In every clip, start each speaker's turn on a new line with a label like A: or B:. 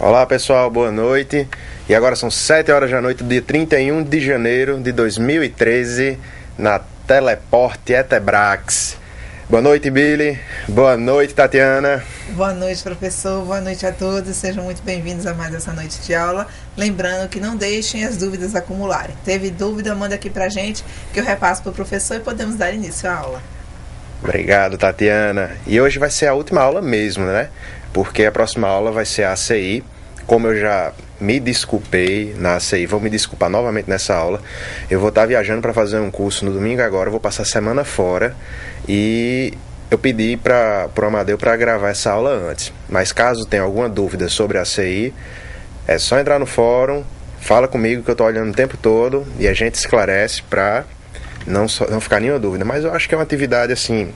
A: Olá pessoal, boa noite. E agora são 7 horas da noite do dia 31 de janeiro de 2013 na Teleporte Etebrax. Boa noite, Billy. Boa noite, Tatiana.
B: Boa noite, professor. Boa noite a todos. Sejam muito bem-vindos a mais essa noite de aula. Lembrando que não deixem as dúvidas acumularem. Teve dúvida, manda aqui pra gente que eu repasso pro professor e podemos dar início à aula.
A: Obrigado, Tatiana. E hoje vai ser a última aula mesmo, né? Porque a próxima aula vai ser a ACI. Como eu já me desculpei na ACI, vou me desculpar novamente nessa aula. Eu vou estar viajando para fazer um curso no domingo agora, vou passar a semana fora. E eu pedi para o Amadeu para gravar essa aula antes. Mas caso tenha alguma dúvida sobre a ACI, é só entrar no fórum, fala comigo que eu estou olhando o tempo todo e a gente esclarece para não ficar nenhuma dúvida. Mas eu acho que é uma atividade assim,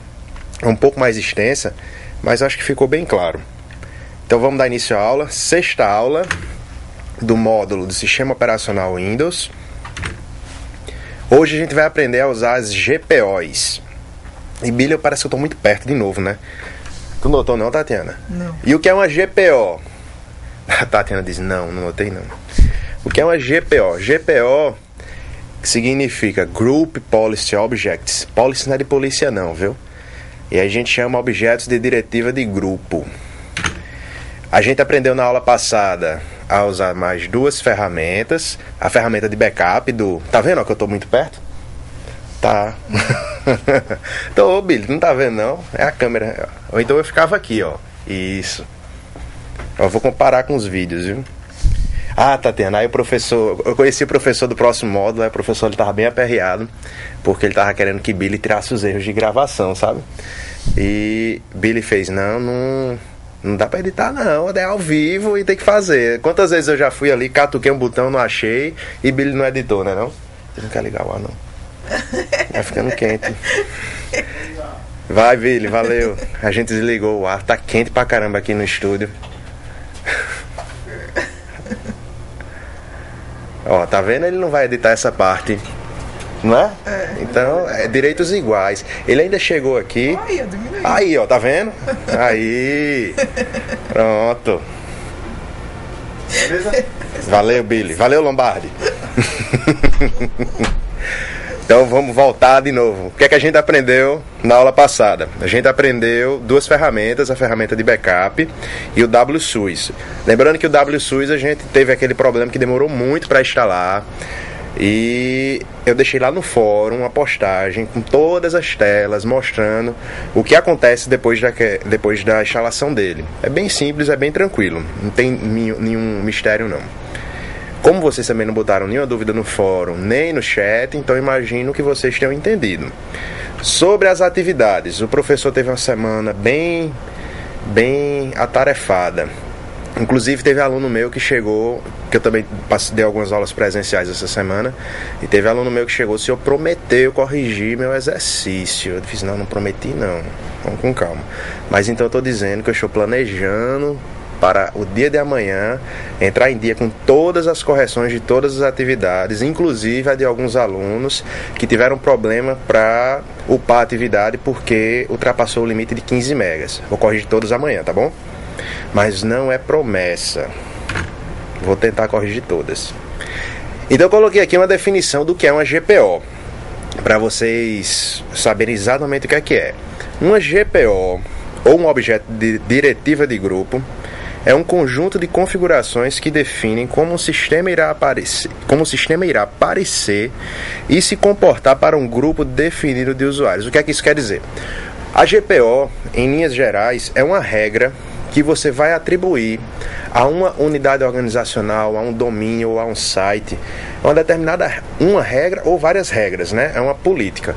A: um pouco mais extensa, mas acho que ficou bem claro. Então vamos dar início à aula, sexta aula do módulo do Sistema Operacional Windows. Hoje a gente vai aprender a usar as GPOs. E Billy, parece que eu estou muito perto de novo, né? Tu notou não, Tatiana?
B: Não.
A: E o que é uma GPO? A Tatiana diz, não notei não. O que é uma GPO? GPO significa Group Policy Objects. Policy não é de polícia não, viu? E a gente chama objetos de diretiva de grupo. A gente aprendeu na aula passada a usar mais duas ferramentas. A ferramenta de backup do... Tá vendo ó, que eu tô muito perto? Tá. Tô, Billy, não tá vendo não? É a câmera. Ou então eu ficava aqui, ó. Isso. Eu vou comparar com os vídeos, viu? Ah, Tatiana, aí o professor... Eu conheci o professor do próximo módulo, aí o professor ele tava bem aperreado, porque ele tava querendo que Billy tirasse os erros de gravação, sabe? E Billy fez, não dá pra editar não, é ao vivo e tem que fazer. Quantas vezes eu já fui ali, catuquei um botão, não achei, e Billy não editou, né não? Você não quer ligar o ar não? Vai ficando quente. Vai, Billy, valeu. A gente desligou o ar, tá quente pra caramba aqui no estúdio. Ó, tá vendo? Ele não vai editar essa parte, não é? Então, é direitos iguais. Ele ainda chegou aqui. Aí, ó, tá vendo? Aí. Pronto. Beleza? Valeu, Billy. Valeu, Lombardi. Então vamos voltar de novo. O que é que a gente aprendeu na aula passada? A gente aprendeu duas ferramentas, a ferramenta de backup e o WSUS. Lembrando que o WSUS a gente teve aquele problema que demorou muito para instalar. E eu deixei lá no fórum uma postagem com todas as telas mostrando o que acontece depois da instalação dele. É bem simples, é bem tranquilo, não tem nenhum mistério não. Como vocês também não botaram nenhuma dúvida no fórum nem no chat, então imagino que vocês tenham entendido. Sobre as atividades, o professor teve uma semana bem atarefada. Inclusive teve aluno meu que chegou, que eu também dei algumas aulas presenciais essa semana, e teve aluno meu que chegou, se eu prometeu corrigir meu exercício. Eu disse, não prometi não, vamos com calma. Mas então eu estou dizendo que eu estou planejando para o dia de amanhã entrar em dia com todas as correções de todas as atividades, inclusive a de alguns alunos que tiveram problema para upar a atividade porque ultrapassou o limite de 15 megas. Vou corrigir todos amanhã, tá bom? Mas não é promessa. Vou tentar corrigir todas. Então eu coloquei aqui uma definição do que é uma GPO, para vocês saberem exatamente o que é. Uma GPO, ou um objeto de diretiva de grupo, é um conjunto de configurações que definem como o sistema irá aparecer e se comportar para um grupo definido de usuários. O que é que isso quer dizer? A GPO, em linhas gerais, é uma regra que você vai atribuir a uma unidade organizacional, a um domínio ou a um site, uma regra ou várias regras, né? É uma política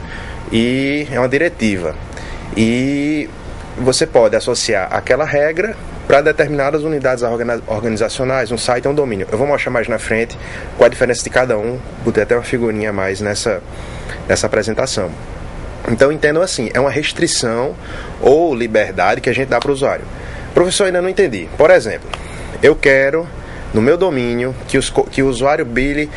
A: e é uma diretiva. E você pode associar aquela regra para determinadas unidades organizacionais, um site é um domínio. Eu vou mostrar mais na frente qual a diferença de cada um, botei até uma figurinha a mais nessa apresentação. Então entendam assim, é uma restrição ou liberdade que a gente dá para o usuário. Professor, ainda não entendi. Por exemplo, eu quero no meu domínio que o usuário Billy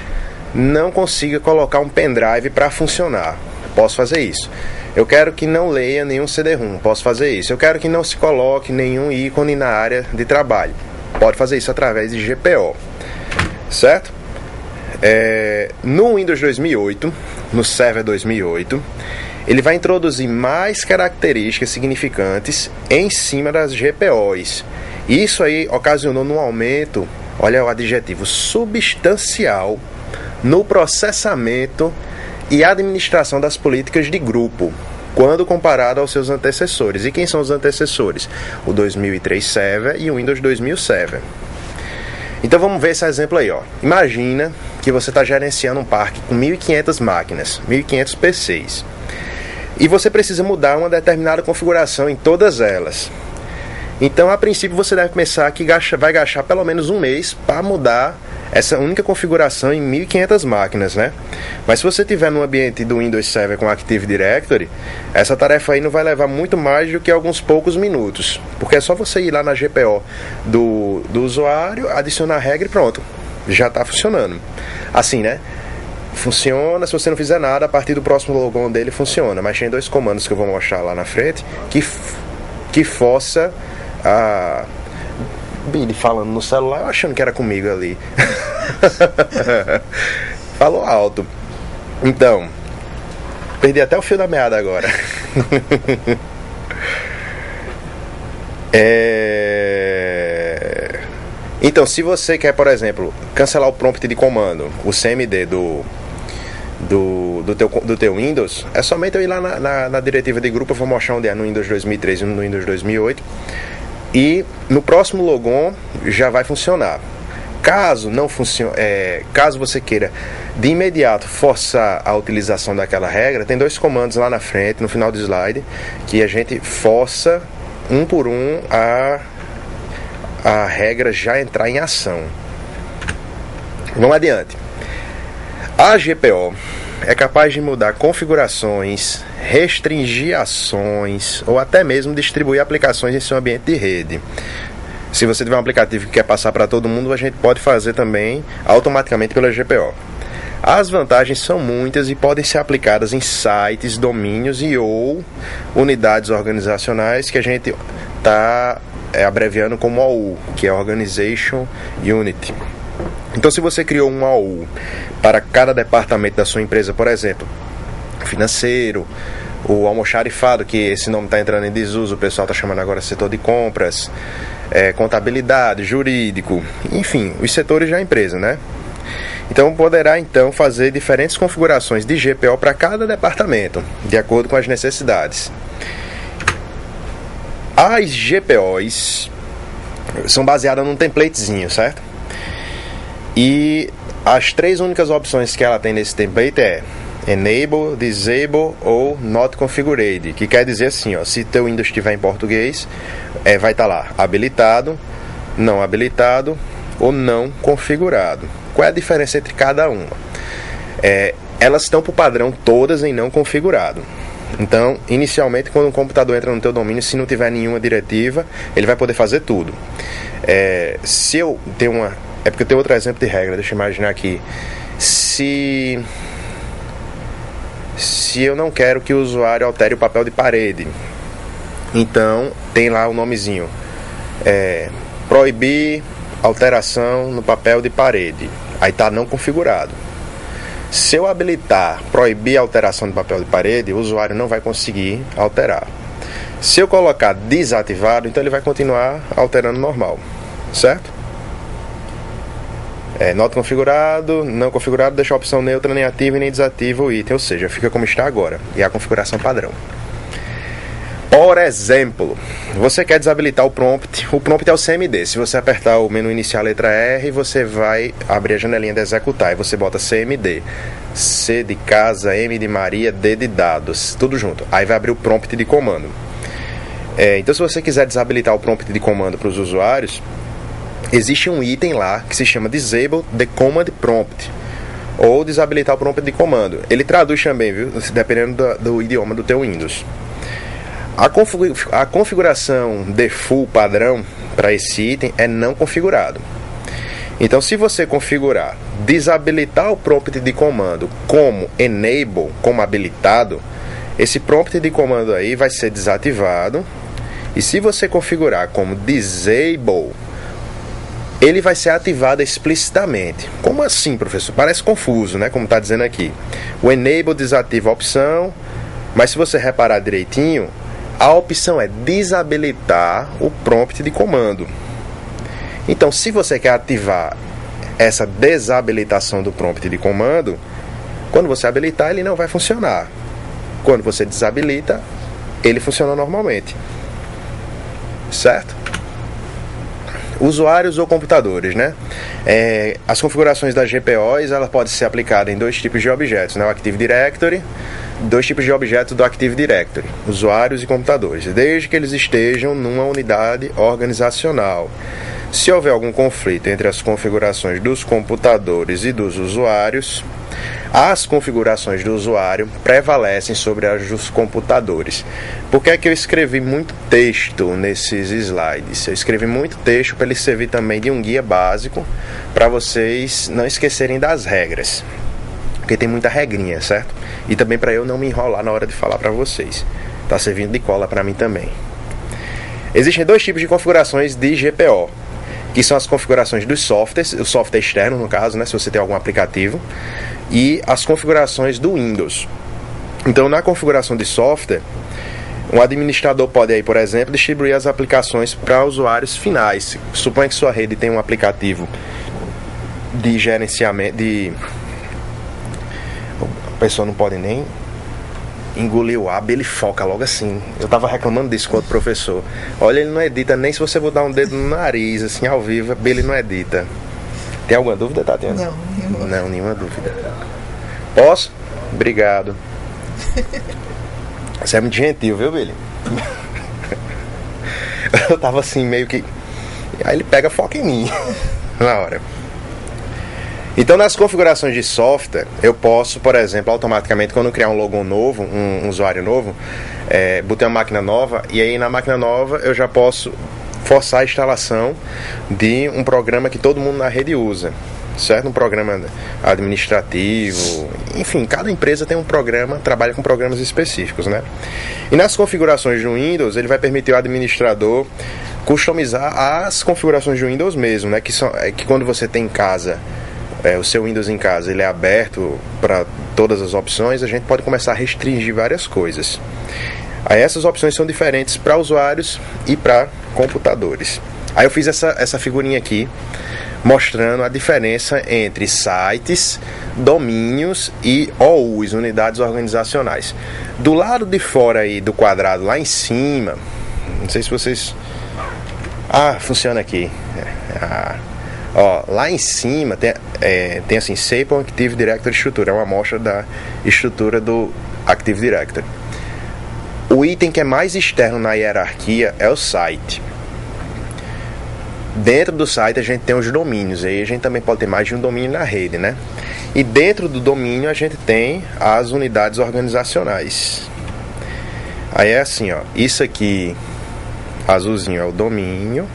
A: não consiga colocar um pendrive para funcionar. Posso fazer isso. Eu quero que não leia nenhum CD-ROM. Posso fazer isso. Eu quero que não se coloque nenhum ícone na área de trabalho. pode fazer isso através de GPO, certo? No Windows 2008, no Server 2008, ele vai introduzir mais características significantes em cima das GPOs. Isso aí ocasionou um aumento, olha o adjetivo, substancial no processamento e administração das políticas de grupo, quando comparado aos seus antecessores. E quem são os antecessores? O 2003 Server e o Windows 2000 Server. Então vamos ver esse exemplo aí, ó. Imagina que você está gerenciando um parque com 1.500 máquinas, 1.500 PCs. E você precisa mudar uma determinada configuração em todas elas. Então, a princípio, você deve pensar que vai gastar pelo menos um mês para mudar essa única configuração em 1.500 máquinas, né? Mas se você tiver no ambiente do Windows Server com Active Directory, essa tarefa aí não vai levar muito mais do que alguns poucos minutos, porque é só você ir lá na GPO do usuário, adicionar a regra e pronto, já está funcionando. Assim, né? Funciona, se você não fizer nada, a partir do próximo logon dele funciona, mas tem 2 comandos que eu vou mostrar lá na frente que força a... Billy falando no celular, eu achando que era comigo ali. Falou alto. Então, perdi até o fio da meada agora. Então, se você quer, por exemplo, cancelar o prompt de comando, o CMD do teu Windows, é somente eu ir lá na diretiva de grupo. Eu vou mostrar onde é no Windows 2003 e no Windows 2008. E no próximo logon já vai funcionar. Caso não funcione, caso você queira de imediato forçar a utilização daquela regra, tem 2 comandos lá na frente, no final do slide, que a gente força um por um a regra já entrar em ação. Vamos adiante. A GPO é capaz de mudar configurações, restringir ações ou até mesmo distribuir aplicações em seu ambiente de rede. Se você tiver um aplicativo que quer passar para todo mundo, a gente pode fazer também automaticamente pela GPO. As vantagens são muitas e podem ser aplicadas em sites, domínios e ou unidades organizacionais que a gente está abreviando como OU, que é Organization Unit. Então, se você criou um OU para cada departamento da sua empresa, por exemplo, financeiro, o almoxarifado, que esse nome está entrando em desuso, o pessoal está chamando agora setor de compras, contabilidade, jurídico, enfim, os setores da empresa, né? Então, poderá então fazer diferentes configurações de GPO para cada departamento, de acordo com as necessidades. As GPOs são baseadas num templatezinho, certo? E as 3 únicas opções que ela tem nesse template é Enable, Disable ou Not Configured, que quer dizer assim, ó, se teu Windows estiver em português, vai estar lá habilitado, não habilitado ou não configurado. Qual é a diferença entre cada uma? Elas estão por padrão todas em não configurado. Então, inicialmente, quando um computador entra no teu domínio, se não tiver nenhuma diretiva, ele vai poder fazer tudo. Se eu tenho uma... É porque eu tenho outro exemplo de regra, deixa eu imaginar aqui. Se eu não quero que o usuário altere o papel de parede, então tem lá o nomezinho, proibir alteração no papel de parede, aí está não configurado. Se eu habilitar proibir a alteração do papel de parede, o usuário não vai conseguir alterar. Se eu colocar desativado, então ele vai continuar alterando normal, certo? Not configurado, não configurado, deixa a opção neutra, nem ativa e nem desativa o item, ou seja, fica como está agora, e é a configuração padrão. Por exemplo, você quer desabilitar o prompt é o CMD. Se você apertar o menu inicial, a letra R, você vai abrir a janelinha de executar, e você bota CMD, C de casa, M de Maria, D de dados, tudo junto, aí vai abrir o prompt de comando. Então, se você quiser desabilitar o prompt de comando para os usuários, existe um item lá que se chama Disable the Command Prompt, ou desabilitar o prompt de comando. Ele traduz também, viu? Dependendo do idioma do teu Windows. A configuração default padrão para esse item é não configurado. Então, se você configurar desabilitar o prompt de comando como enable, como habilitado, esse prompt de comando aí vai ser desativado. E se você configurar como disable ele vai ser ativado explicitamente. Como assim, professor? Parece confuso, né? Como está dizendo aqui. O enable desativa a opção, mas se você reparar direitinho, a opção é desabilitar o prompt de comando. Então, se você quer ativar essa desabilitação do prompt de comando, quando você habilitar, ele não vai funcionar. Quando você desabilita, ele funciona normalmente. Certo? Usuários ou computadores, né? As configurações das GPOs, ela pode ser aplicada em dois tipos de objetos, né? O Active Directory, dois tipos de objetos do Active Directory, usuários e computadores, desde que eles estejam numa unidade organizacional. Se houver algum conflito entre as configurações dos computadores e dos usuários, as configurações do usuário prevalecem sobre as dos computadores. Por que é que eu escrevi muito texto nesses slides? Eu escrevi muito texto para ele servir também de um guia básico para vocês não esquecerem das regras, porque tem muita regrinha, certo? E também para eu não me enrolar na hora de falar para vocês. Está servindo de cola para mim também. Existem dois tipos de configurações de GPO, que são as configurações dos softwares, o software externo no caso, né, se você tem algum aplicativo, e as configurações do Windows. Então, na configuração de software, um administrador pode aí, por exemplo, distribuir as aplicações para usuários finais. Suponha que sua rede tem um aplicativo de gerenciamento, a pessoa não pode nem engolir o abo, ele foca logo assim. Eu tava reclamando disso com outro professor. Olha, ele não edita nem se você botar um dedo no nariz, assim, ao vivo, ele não edita. Tem alguma dúvida, Tatiana?
B: Não, nenhuma.
A: Não, nenhuma dúvida. Posso? Obrigado. Você é muito gentil, viu, Billy? Eu tava assim, meio que... Aí ele pega foco em mim na hora. Então, nas configurações de software, eu posso, por exemplo, automaticamente, quando eu criar um logo novo, um usuário novo, botei uma máquina nova, e aí na máquina nova eu já posso forçar a instalação de um programa que todo mundo na rede usa, certo? Um programa administrativo, enfim, cada empresa tem um programa, trabalha com programas específicos, né? E nas configurações do Windows, ele vai permitir ao administrador customizar as configurações do Windows mesmo, né? Que quando você tem em casa... o seu Windows em casa, ele é aberto para todas as opções, a gente pode começar a restringir várias coisas. Aí essas opções são diferentes para usuários e para computadores. Aí eu fiz essa figurinha aqui, mostrando a diferença entre sites, domínios e OUs, unidades organizacionais. Do lado de fora aí do quadrado, lá em cima, não sei se vocês... funciona aqui. Lá em cima tem assim, Sample Active Directory estrutura, é uma amostra da estrutura do Active Directory. O item que é mais externo na hierarquia é o site. Dentro do site a gente tem os domínios, aí a gente também pode ter mais de um domínio na rede, né? E dentro do domínio a gente tem as unidades organizacionais. Aí é assim, isso aqui, azulzinho, é o domínio.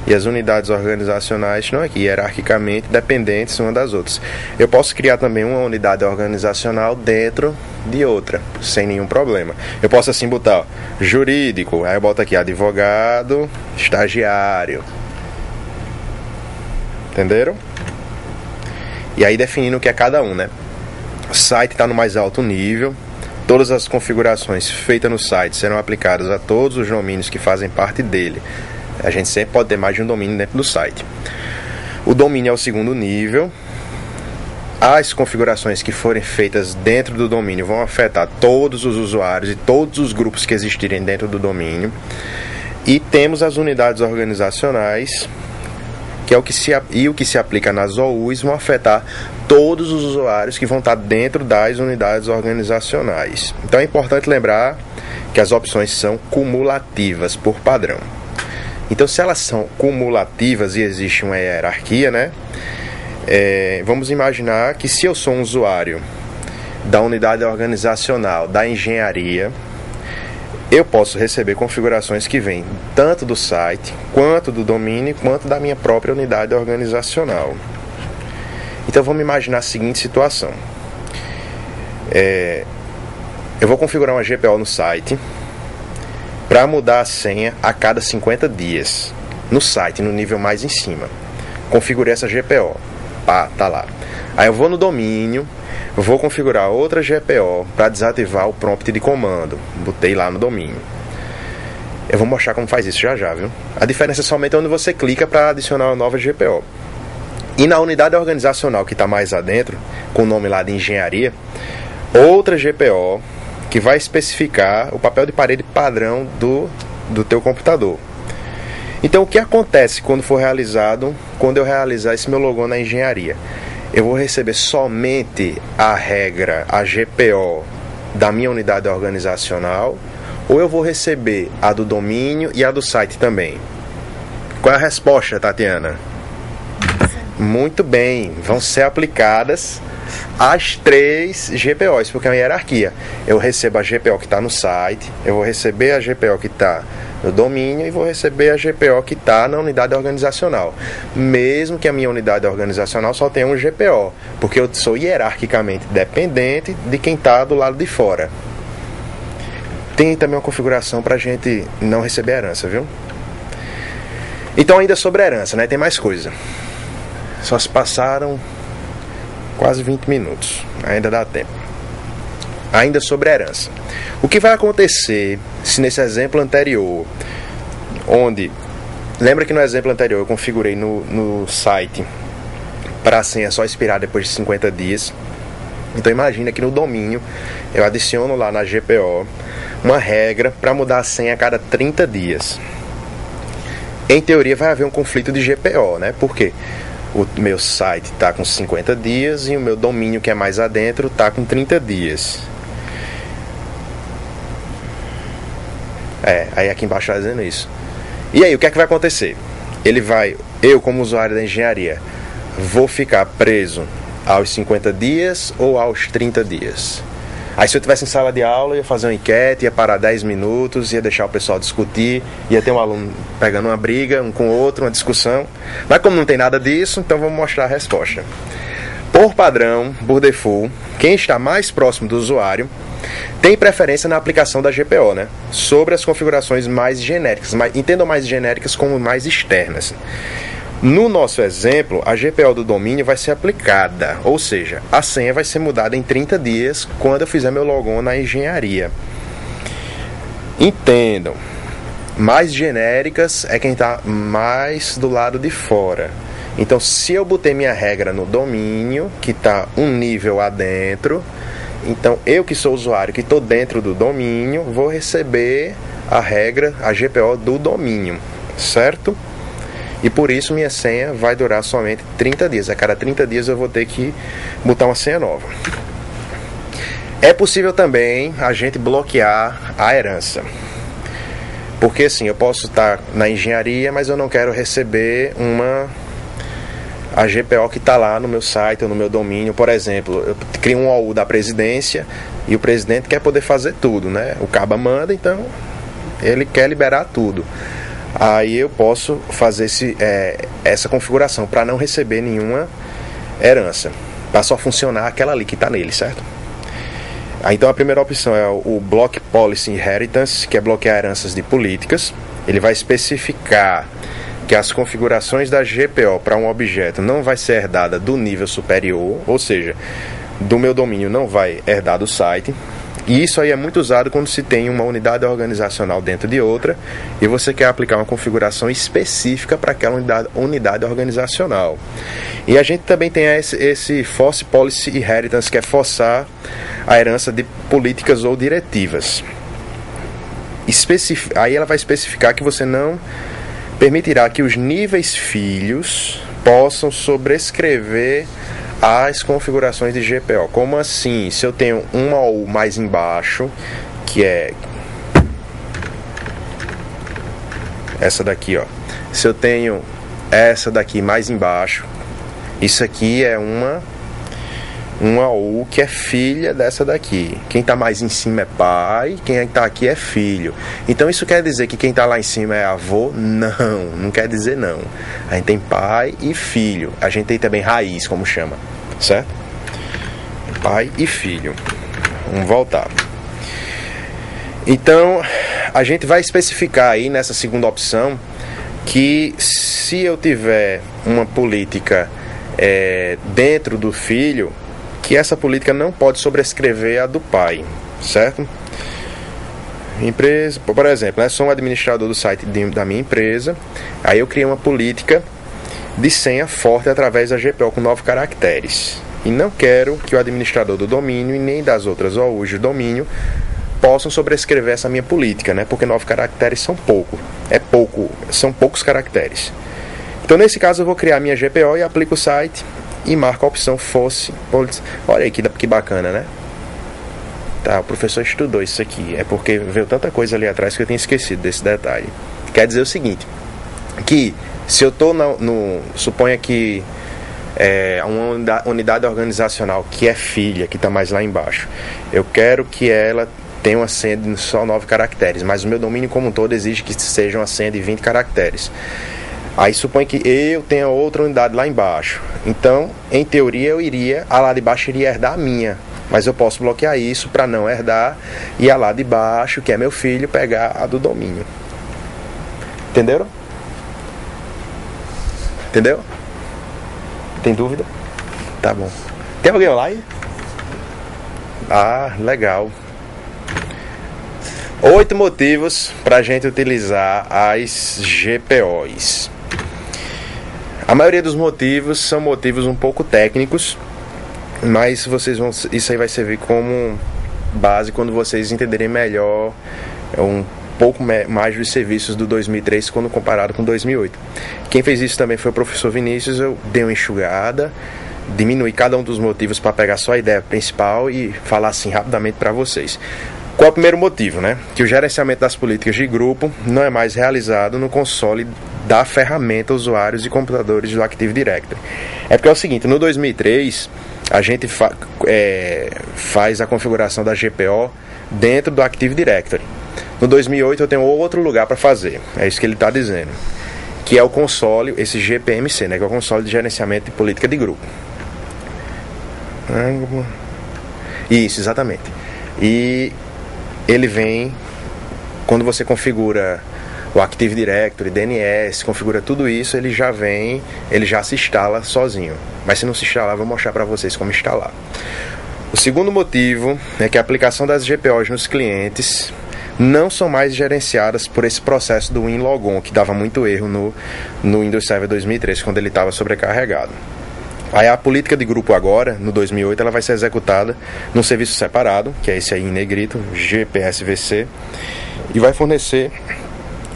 A: E as unidades organizacionais estão aqui, hierarquicamente dependentes uma das outras. Eu posso criar também uma unidade organizacional dentro de outra, sem nenhum problema. Eu posso assim botar jurídico, aí eu boto aqui advogado, estagiário. Entenderam? E aí definindo o que é cada um, né? O site está no mais alto nível. Todas as configurações feitas no site serão aplicadas a todos os domínios que fazem parte dele. A gente sempre pode ter mais de um domínio dentro do site. O domínio é o segundo nível. As configurações que forem feitas dentro do domínio vão afetar todos os usuários e todos os grupos que existirem dentro do domínio. E temos as unidades organizacionais, que é o que se aplica nas OUs, vão afetar todos os usuários que vão estar dentro das unidades organizacionais. Então é importante lembrar que as opções são cumulativas por padrão. Então, se elas são cumulativas e existe uma hierarquia, né? Vamos imaginar que se eu sou um usuário da unidade organizacional da engenharia, eu posso receber configurações que vêm tanto do site, quanto do domínio, quanto da minha própria unidade organizacional. Então, vamos imaginar a seguinte situação. Eu vou configurar uma GPO no site para mudar a senha a cada 50 dias. no site, no nível mais em cima. Configurei essa GPO. Pá, tá lá. Aí eu vou no domínio, vou configurar outra GPO para desativar o prompt de comando. Botei lá no domínio. Eu vou mostrar como faz isso já, viu? A diferença é somente onde você clica para adicionar uma nova GPO. E na unidade organizacional que está mais adentro, com o nome lá de engenharia, outra GPO que vai especificar o papel de parede padrão do teu computador. Então o que acontece quando eu realizar esse meu logon na engenharia? Eu vou receber somente a regra, a GPO da minha unidade organizacional, ou eu vou receber a do domínio e a do site também? Qual é a resposta, Tatiana? Muito bem, vão ser aplicadas as 3 GPOs, porque é uma hierarquia. Eu recebo a GPO que está no site, eu vou receber a GPO que está no domínio e vou receber a GPO que está na unidade organizacional. Mesmo que a minha unidade organizacional só tenha um GPO, porque eu sou hierarquicamente dependente de quem está do lado de fora. Tem também uma configuração para a gente não receber herança, viu? Então ainda sobre a herança, né? Tem mais coisa. Só se passaram quase 20 minutos. Ainda dá tempo. Ainda sobre a herança. O que vai acontecer se nesse exemplo anterior, onde... Lembra que no exemplo anterior eu configurei no site para a senha só expirar depois de 50 dias. Então imagina que no domínio eu adiciono lá na GPO uma regra para mudar a senha a cada 30 dias. Em teoria vai haver um conflito de GPO, né? Por quê? O meu site está com 50 dias e o meu domínio, que é mais adentro, está com 30 dias. Aí aqui embaixo está dizendo isso. E aí, o que é que vai acontecer? Eu como usuário da engenharia, vou ficar preso aos 50 dias ou aos 30 dias? Aí se eu estivesse em sala de aula, eu ia fazer uma enquete, ia parar 10 minutos, ia deixar o pessoal discutir, ia ter um aluno pegando uma briga, um com o outro, uma discussão. Mas como não tem nada disso, então vamos mostrar a resposta. Por padrão, por default, quem está mais próximo do usuário tem preferência na aplicação da GPO, né? Sobre as configurações mais genéricas. Entendam mais genéricas como mais externas. No nosso exemplo, a GPO do domínio vai ser aplicada, ou seja, a senha vai ser mudada em 30 dias quando eu fizer meu logon na engenharia. Entendam, mais genéricas é quem está mais do lado de fora. Então, se eu botei minha regra no domínio, que está um nível adentro, então eu que sou usuário, que estou dentro do domínio, vou receber a regra, a GPO do domínio, certo? E por isso minha senha vai durar somente 30 dias. A cada 30 dias eu vou ter que botar uma senha nova. É possível também a gente bloquear a herança. Porque assim, eu posso estar na engenharia, mas eu não quero receber a GPO que está lá no meu site ou no meu domínio. Por exemplo, eu crio um OU da presidência e o presidente quer poder fazer tudo, né? O caba manda, então ele quer liberar tudo. Aí eu posso fazer essa configuração para não receber nenhuma herança, para só funcionar aquela ali que está nele, certo? Então a primeira opção é o Block Policy Inheritance, que é bloquear heranças de políticas. Ele vai especificar que as configurações da GPO para um objeto não vai ser herdada do nível superior, ou seja, do meu domínio não vai herdar do site. E isso aí é muito usado quando se tem uma unidade organizacional dentro de outra e você quer aplicar uma configuração específica para aquela unidade organizacional. E a gente também tem esse Force Policy Inheritance, que é forçar a herança de políticas ou diretivas. Aí ela vai especificar que você não permitirá que os níveis filhos possam sobrescrever as configurações de GPO. Como assim? Se eu tenho uma OU mais embaixo, que é essa daqui, ó. Se eu tenho essa daqui mais embaixo, isso aqui é uma OU que é filha dessa daqui. Quem está mais em cima é pai, quem está aqui é filho. Então isso quer dizer que quem está lá em cima é avô? Não quer dizer não. A gente tem pai e filho. A gente tem também raiz, como chama, certo? Pai e filho. Vamos voltar. Então a gente vai especificar aí nessa segunda opção que se eu tiver uma política dentro do filho, que essa política não pode sobrescrever a do pai, certo? Empresa, por exemplo, né, sou um administrador do site da minha empresa, aí eu criei uma política de senha forte através da GPO com 9 caracteres. E não quero que o administrador do domínio e nem das outras OUs do domínio possam sobrescrever essa minha política, né? Porque 9 caracteres são são poucos caracteres. Então, nesse caso, eu vou criar minha GPO e aplico o site e marco a opção fosse. Olha aí que bacana, né? Tá, o professor estudou isso aqui. É porque veio tanta coisa ali atrás que eu tinha esquecido desse detalhe. Quer dizer o seguinte, que se eu estou suponha que uma unidade organizacional que é filha, que está mais lá embaixo, eu quero que ela tenha uma senha de só 9 caracteres, mas o meu domínio como um todo exige que seja uma senha de 20 caracteres. Aí supõe que eu tenha outra unidade lá embaixo. Então, em teoria, a lá de baixo iria herdar a minha. Mas eu posso bloquear isso para não herdar e a lá de baixo, que é meu filho, pegar a do domínio. Entenderam? Entendeu? Tem dúvida? Tá bom. Tem alguém online? Ah, legal. 8 motivos para a gente utilizar as GPOs. A maioria dos motivos são motivos um pouco técnicos, mas isso aí vai servir como base quando vocês entenderem melhor um pouco mais dos serviços do 2003 quando comparado com 2008. Quem fez isso também foi o professor Vinícius. Eu dei uma enxugada, diminui cada um dos motivos para pegar só a ideia principal e falar assim rapidamente para vocês. Qual é o primeiro motivo, né? Que o gerenciamento das políticas de grupo não é mais realizado no console da ferramenta usuários e computadores do Active Directory. É porque é o seguinte, no 2003 a gente faz a configuração da GPO dentro do Active Directory. No 2008 eu tenho outro lugar para fazer, é isso que ele está dizendo, que é o console, esse GPMC, né? Que é o console de gerenciamento de política de grupo. Isso, exatamente. E ele vem, quando você configura o Active Directory, DNS, configura tudo isso, ele já se instala sozinho. Mas se não se instalar, eu vou mostrar para vocês como instalar. O segundo motivo é que a aplicação das GPOs nos clientes não são mais gerenciadas por esse processo do WinLogon, que dava muito erro no Windows Server 2003, quando ele estava sobrecarregado. Aí a política de grupo agora, no 2008, ela vai ser executada num serviço separado, que é esse aí em negrito, GPSVC, e vai fornecer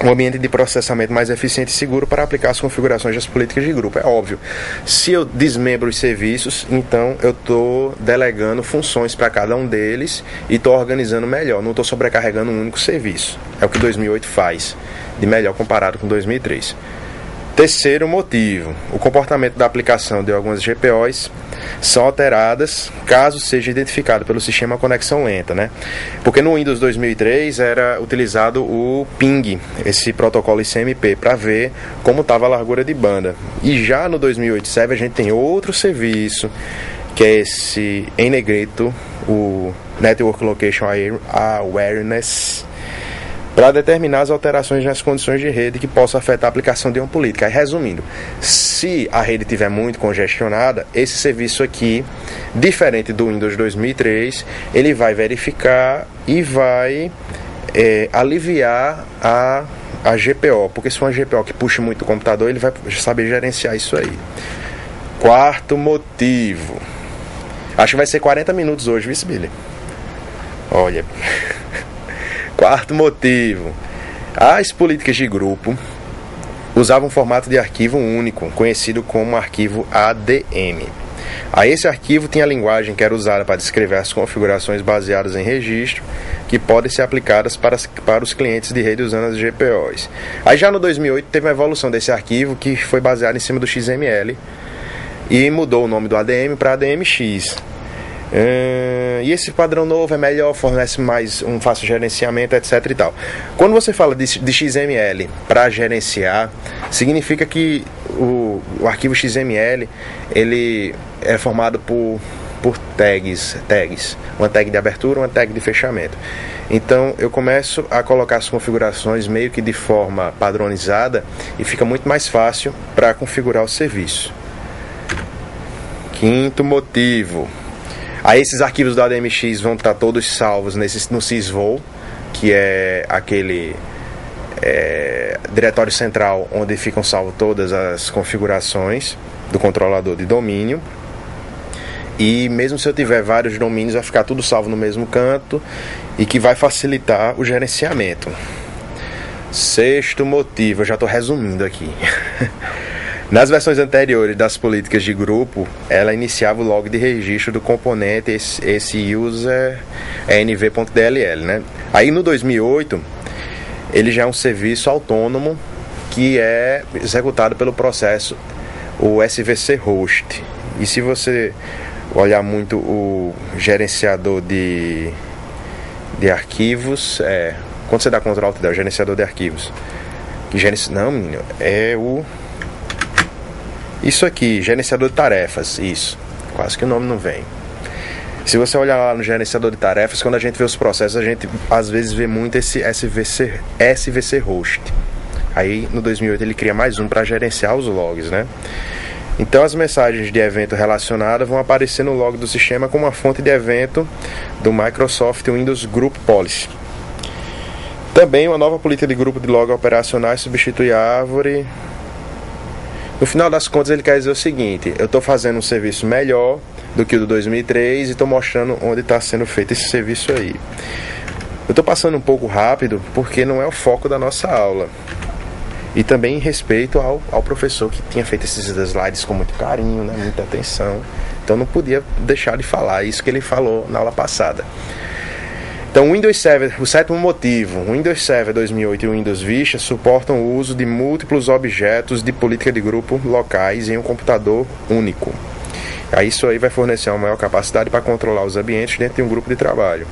A: um ambiente de processamento mais eficiente e seguro para aplicar as configurações das políticas de grupo. É óbvio, se eu desmembro os serviços, então eu estou delegando funções para cada um deles e estou organizando melhor, não estou sobrecarregando um único serviço. É o que 2008 faz de melhor comparado com 2003. Terceiro motivo, o comportamento da aplicação de algumas GPOs são alteradas caso seja identificado pelo sistema conexão lenta, né? Porque no Windows 2003 era utilizado o ping, esse protocolo ICMP, para ver como estava a largura de banda. E já no 2008 Server a gente tem outro serviço, que é esse em negrito, o Network Location Awareness, para determinar as alterações nas condições de rede que possam afetar a aplicação de uma política. Aí, resumindo, se a rede estiver muito congestionada, esse serviço aqui, diferente do Windows 2003, ele vai verificar e vai aliviar a GPO, porque se for uma GPO que puxa muito o computador, ele vai saber gerenciar isso aí. Quarto motivo, acho que vai ser 40 minutos hoje, viu, Billy? Olha... Quarto motivo, as políticas de grupo usavam um formato de arquivo único, conhecido como arquivo ADM. Aí esse arquivo tinha a linguagem que era usada para descrever as configurações baseadas em registro, que podem ser aplicadas para os clientes de rede usando as GPOs. Aí já no 2008 teve uma evolução desse arquivo que foi baseado em cima do XML e mudou o nome do ADM para ADMX. E esse padrão novo é melhor, fornece mais um fácil gerenciamento, etc e tal. Quando você fala de XML para gerenciar, significa que o arquivo XML ele é formado por por tags, uma tag de abertura, uma tag de fechamento. Então eu começo a colocar as configurações meio que de forma padronizada e fica muito mais fácil para configurar o serviço. Quinto motivo. Aí esses arquivos do ADMX vão estar todos salvos no sysvol, que é aquele diretório central onde ficam salvas todas as configurações do controlador de domínio. E mesmo se eu tiver vários domínios, vai ficar tudo salvo no mesmo canto e que vai facilitar o gerenciamento. Sexto motivo, eu já estou resumindo aqui. Nas versões anteriores das políticas de grupo, ela iniciava o log de registro do componente esse user env.dll, né? Aí no 2008, ele já é um serviço autônomo que é executado pelo processo o SVC host. E se você olhar muito o gerenciador de arquivos, quando você dá Ctrl Alt D, o gerenciador de arquivos, não, menino, é o isso aqui, gerenciador de tarefas, isso, quase que o nome não vem. Se você olhar lá no gerenciador de tarefas, quando a gente vê os processos, a gente às vezes vê muito esse SVC host. Aí no 2008 ele cria mais um para gerenciar os logs, né? Então as mensagens de evento relacionada vão aparecer no log do sistema como uma fonte de evento do Microsoft Windows Group Policy. Também uma nova política de grupo de log operacionais substitui a árvore. No final das contas ele quer dizer o seguinte: eu estou fazendo um serviço melhor do que o do 2003 e estou mostrando onde está sendo feito esse serviço aí. Eu estou passando um pouco rápido porque não é o foco da nossa aula. E também em respeito ao professor que tinha feito esses slides com muito carinho, né, muita atenção. Então não podia deixar de falar isso que ele falou na aula passada. Então o Windows Server, o sétimo motivo, o Windows Server 2008 e o Windows Vista suportam o uso de múltiplos objetos de política de grupo locais em um computador único. Aí isso aí vai fornecer uma maior capacidade para controlar os ambientes dentro de um grupo de trabalho.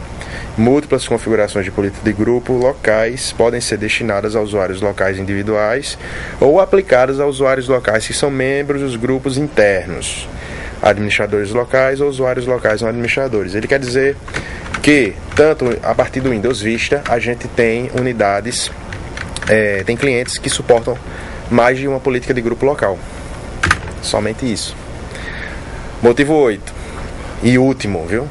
A: Múltiplas configurações de política de grupo locais podem ser destinadas a usuários locais individuais ou aplicadas a usuários locais que são membros dos grupos internos, administradores locais ou usuários locais não administradores. Ele quer dizer que, tanto a partir do Windows Vista, a gente tem unidades, tem clientes que suportam mais de uma política de grupo local. Somente isso. Motivo 8. E último, viu?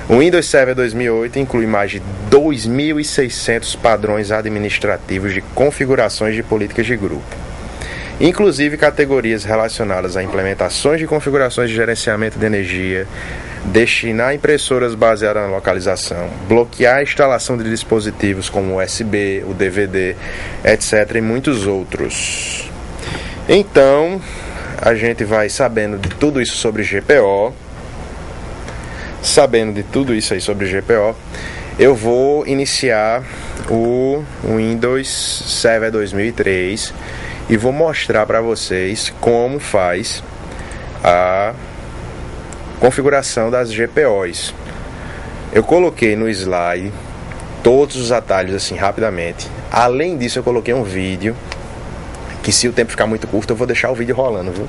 A: O Windows Server 2008 inclui mais de 2.600 padrões administrativos de configurações de políticas de grupo, inclusive categorias relacionadas a implementações de configurações de gerenciamento de energia, destinar impressoras baseadas na localização, bloquear a instalação de dispositivos como o USB, o DVD, etc. e muitos outros. Então, a gente vai sabendo de tudo isso sobre GPO. Sabendo de tudo isso aí sobre GPO, eu vou iniciar o Windows Server 2003 e vou mostrar para vocês como faz a configuração das GPOs. Eu coloquei no slide todos os atalhos assim rapidamente. Além disso, eu coloquei um vídeo que, se o tempo ficar muito curto, eu vou deixar o vídeo rolando, viu?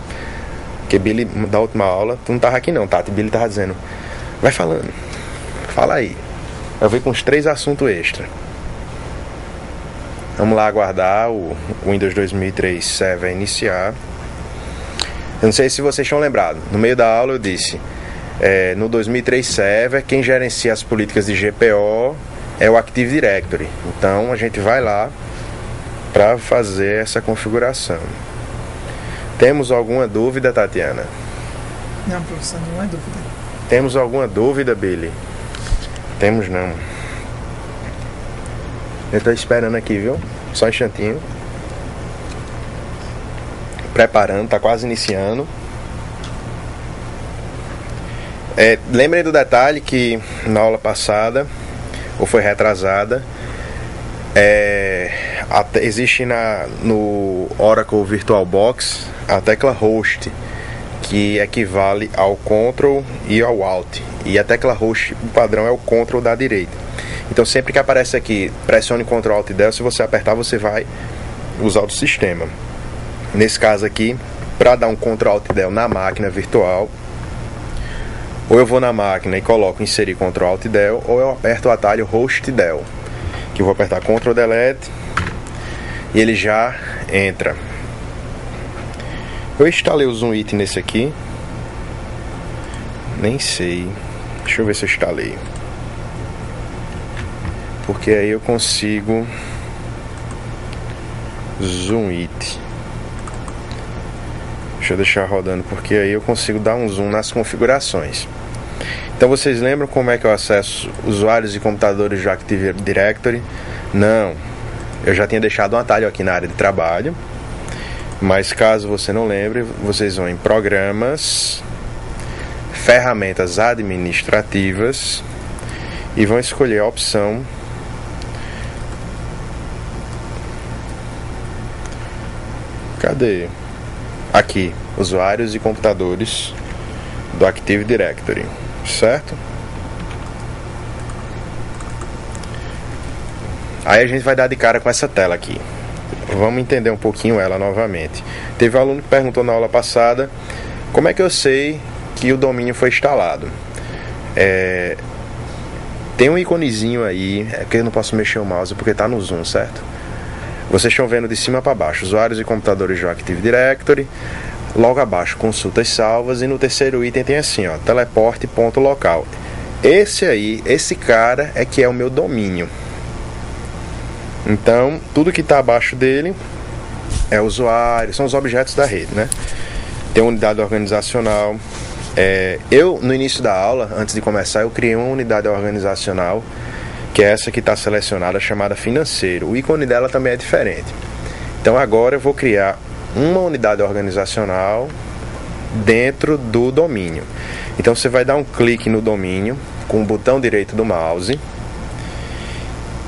A: Porque Billy, da última aula, tu não tava aqui não, Tati. Billy tava dizendo: vai falando, fala aí. Eu venho com uns 3 assuntos extra. Vamos lá aguardar o Windows 2003 Server iniciar. Eu não sei se vocês estão lembrados. No meio da aula eu disse, no 2003 Server, quem gerencia as políticas de GPO é o Active Directory. Então a gente vai lá para fazer essa configuração. Temos alguma dúvida, Tatiana?
B: Não, professor, não é dúvida.
A: Temos alguma dúvida, Billy? Temos não. Eu estou esperando aqui, viu? Só um instantinho. Preparando, tá quase iniciando. Lembrem do detalhe que na aula passada, ou foi retrasada, existe no Oracle VirtualBox a tecla Host, que equivale ao Ctrl e ao Alt. E a tecla Host, o padrão é o Ctrl da direita. Então sempre que aparece aqui, pressione Ctrl Alt Del, se você apertar você vai usar o sistema. Nesse caso aqui, para dar um Ctrl Alt Del na máquina virtual, Ou eu vou na máquina e coloco inserir Ctrl Alt Del, ou eu aperto o atalho Host Del, que eu vou apertar Ctrl Delete e ele já entra. Eu instalei o Zoom It nesse aqui, nem sei, deixa eu ver se eu instalei, porque aí eu consigo Zoom It. Deixa eu deixar rodando, porque aí eu consigo dar um zoom nas configurações. Então vocês lembram como é que eu acesso usuários e computadores do Active Directory? Não, eu já tinha deixado um atalho aqui na área de trabalho, mas caso você não lembre, vocês vão em Programas, Ferramentas Administrativas e vão escolher a opção cadê? Aqui, usuários e computadores do Active Directory, certo? Aí a gente vai dar de cara com essa tela aqui. Vamos entender um pouquinho ela novamente. Teve um aluno que perguntou na aula passada como é que eu sei que o domínio foi instalado. Tem um iconezinho aí, é porque eu não posso mexer o mouse porque está no zoom, certo? Vocês estão vendo de cima para baixo, usuários e computadores do Active Directory. Logo abaixo, consultas salvas. E no terceiro item tem assim, ó, teleporte.local. Esse cara é que é o meu domínio. Então, tudo que está abaixo dele é usuário, são os objetos da rede, né? Tem uma unidade organizacional. Eu, no início da aula, antes de começar, eu criei uma unidade organizacional, que é essa que está selecionada, chamada financeiro. O ícone dela também é diferente. Então agora eu vou criar uma unidade organizacional dentro do domínio. Então você vai dar um clique no domínio com o botão direito do mouse,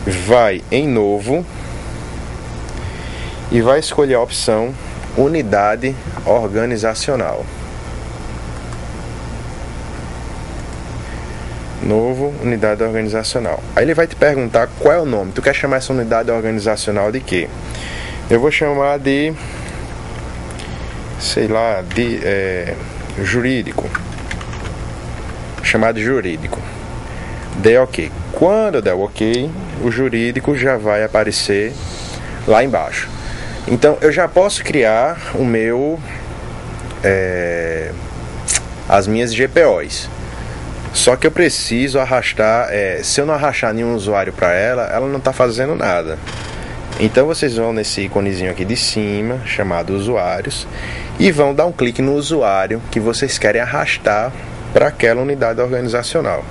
A: vai em novo e vai escolher a opção unidade organizacional. Novo, unidade organizacional. Aí ele vai te perguntar qual é o nome. Tu quer chamar essa unidade organizacional de quê? Eu vou chamar de, sei lá, de jurídico. Chamar de jurídico. Dê OK. Quando eu der o OK, o jurídico já vai aparecer lá embaixo. Então eu já posso criar o meu as minhas GPOs. Só que eu preciso arrastar, se eu não arrastar nenhum usuário para ela não está fazendo nada. Então vocês vão nesse iconezinho aqui de cima, chamado usuários, e vão dar um clique no usuário que vocês querem arrastar para aquela unidade organizacional.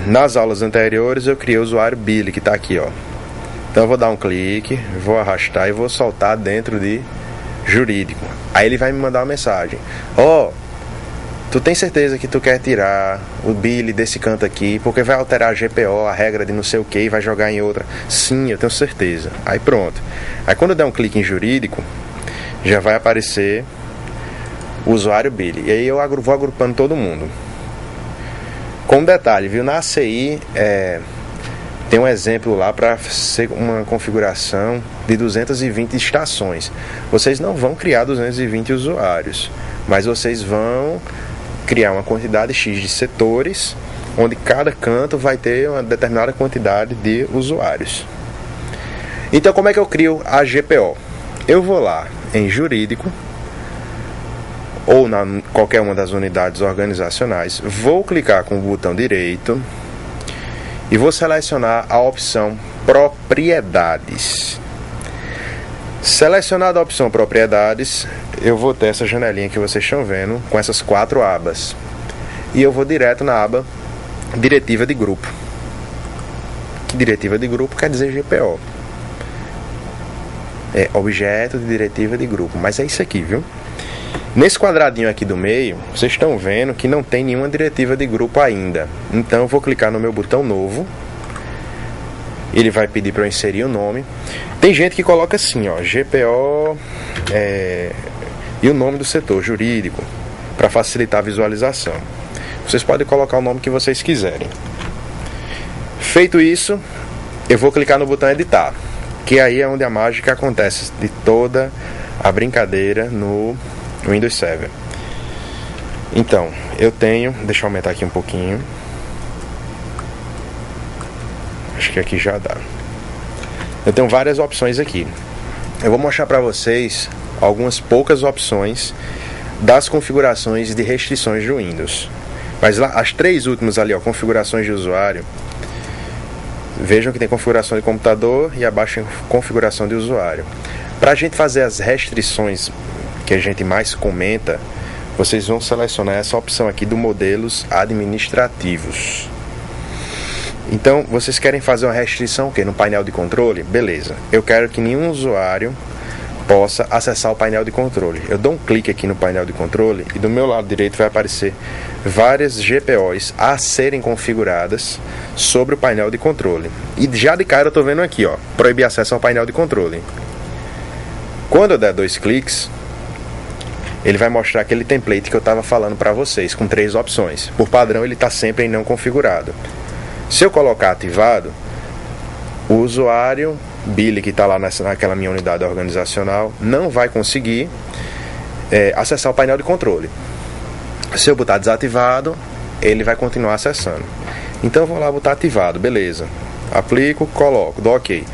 A: Nas aulas anteriores eu criei o usuário Billy, que está aqui, ó. Então eu vou dar um clique, vou arrastar e vou soltar dentro de jurídico. Aí ele vai me mandar uma mensagem: tu tem certeza que tu quer tirar o Billy desse canto aqui, porque vai alterar a GPO, a regra de não sei o que, e vai jogar em outra? Sim, eu tenho certeza. Aí pronto. Aí quando eu der um clique em jurídico, já vai aparecer o usuário Billy. E aí eu vou agrupando todo mundo. Com um detalhe, viu? Na ACI tem um exemplo lá para ser uma configuração de 220 estações. Vocês não vão criar 220 usuários, mas vocês vão criar uma quantidade X de setores, onde cada canto vai ter uma determinada quantidade de usuários. Então como é que eu crio a GPO? Eu vou lá em jurídico, ou na qualquer uma das unidades organizacionais, vou clicar com o botão direito e vou selecionar a opção propriedades. Selecionada a opção propriedades, eu vou ter essa janelinha que vocês estão vendo com essas 4 abas. E eu vou direto na aba diretiva de grupo. Diretiva de grupo quer dizer GPO. É objeto de diretiva de grupo, mas é isso aqui, viu? Nesse quadradinho aqui do meio, vocês estão vendo que não tem nenhuma diretiva de grupo ainda. Então eu vou clicar no meu botão novo. Ele vai pedir para eu inserir o nome. Tem gente que coloca assim, ó, GPO e o nome do setor, jurídico, para facilitar a visualização. Vocês podem colocar o nome que vocês quiserem. Feito isso, eu vou clicar no botão editar, que aí é onde a mágica acontece de toda a brincadeira no Windows 7. Então, eu tenho, deixa eu aumentar aqui um pouquinho. Acho que aqui já dá. Eu tenho várias opções aqui. Eu vou mostrar para vocês algumas poucas opções das configurações de restrições do Windows. Mas lá, as 3 últimas ali, ó, configurações de usuário. Vejam que tem configuração de computador e abaixo tem configuração de usuário. Para a gente fazer as restrições que a gente mais comenta, vocês vão selecionar essa opção aqui do modelos administrativos. Então, vocês querem fazer uma restrição o quê? No painel de controle? Beleza. Eu quero que nenhum usuário possa acessar o painel de controle. Eu dou um clique aqui no painel de controle e do meu lado direito vai aparecer várias GPOs a serem configuradas sobre o painel de controle. E já de cara eu estou vendo aqui, ó, proibir acesso ao painel de controle. Quando eu der 2 cliques, ele vai mostrar aquele template que eu estava falando para vocês, com 3 opções. Por padrão, ele está sempre em não configurado. Se eu colocar ativado, o usuário Billy, que está lá naquela minha unidade organizacional, não vai conseguir acessar o painel de controle. Se eu botar desativado, ele vai continuar acessando. Então eu vou lá botar ativado, beleza. Aplico, coloco, dou OK.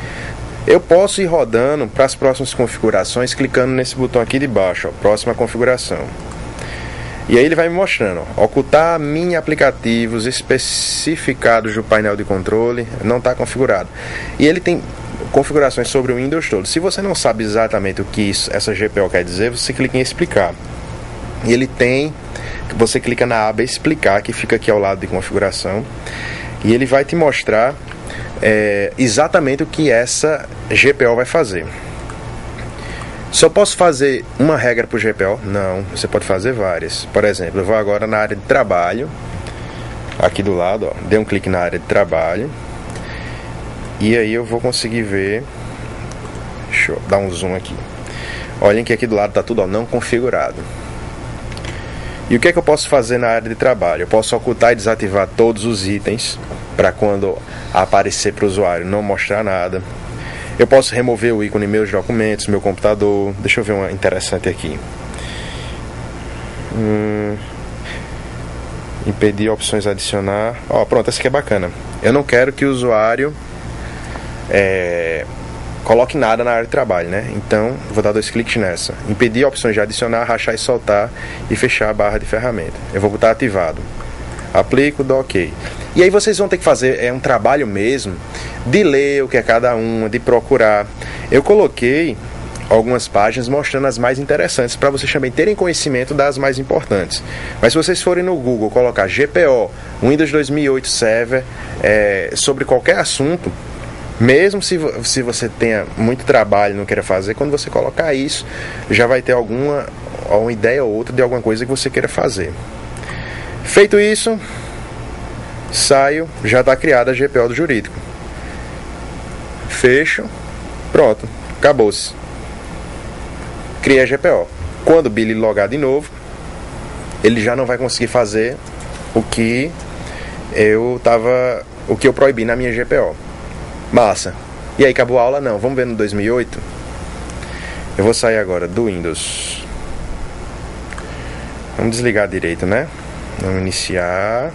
A: Eu posso ir rodando para as próximas configurações, clicando nesse botão aqui de baixo, ó, próxima configuração. E aí ele vai me mostrando, ó, ocultar mini aplicativos especificados do painel de controle, não está configurado. E ele tem configurações sobre o Windows todo. Se você não sabe exatamente o que essa GPO quer dizer, você clica em explicar. E ele tem, você clica na aba explicar, que fica aqui ao lado de configuração, e ele vai te mostrar exatamente o que essa GPO vai fazer. Só posso fazer uma regra para o GPO? Não, você pode fazer várias. Por exemplo, eu vou agora na área de trabalho, aqui do lado, ó, dei um clique na área de trabalho, e aí eu vou conseguir ver. Deixa eu dar um zoom aqui. Olhem que aqui do lado está tudo, ó, não configurado. E o que é que eu posso fazer na área de trabalho? Eu posso ocultar e desativar todos os itens, para quando aparecer para o usuário não mostrar nada. Eu posso remover o ícone meus documentos, meu computador. Deixa eu ver uma interessante aqui. Impedir opções adicionar. Ó, pronto, essa aqui é bacana. Eu não quero que o usuário coloque nada na área de trabalho, né? Então, vou dar 2 cliques nessa. Impedir opções de adicionar, rachar e soltar e fechar a barra de ferramenta. Eu vou botar ativado. Aplico, dou OK. E aí vocês vão ter que fazer um trabalho mesmo de ler o que é cada uma, de procurar. Eu coloquei algumas páginas mostrando as mais interessantes para vocês também terem conhecimento das mais importantes. Mas se vocês forem no Google colocar GPO, Windows 2008 Server, sobre qualquer assunto, mesmo se você tenha muito trabalho e não queira fazer, quando você colocar isso, já vai ter uma ideia ou outra de alguma coisa que você queira fazer. Feito isso, saio, já está criada a GPO do jurídico. Fecho, pronto, acabou-se. Criei a GPO. Quando o Billy logar de novo, ele já não vai conseguir fazer o que eu proibi na minha GPO. Massa. E aí, acabou a aula? Não. Vamos ver no 2008? Eu vou sair agora do Windows. Vamos desligar direito, né? Vamos iniciar.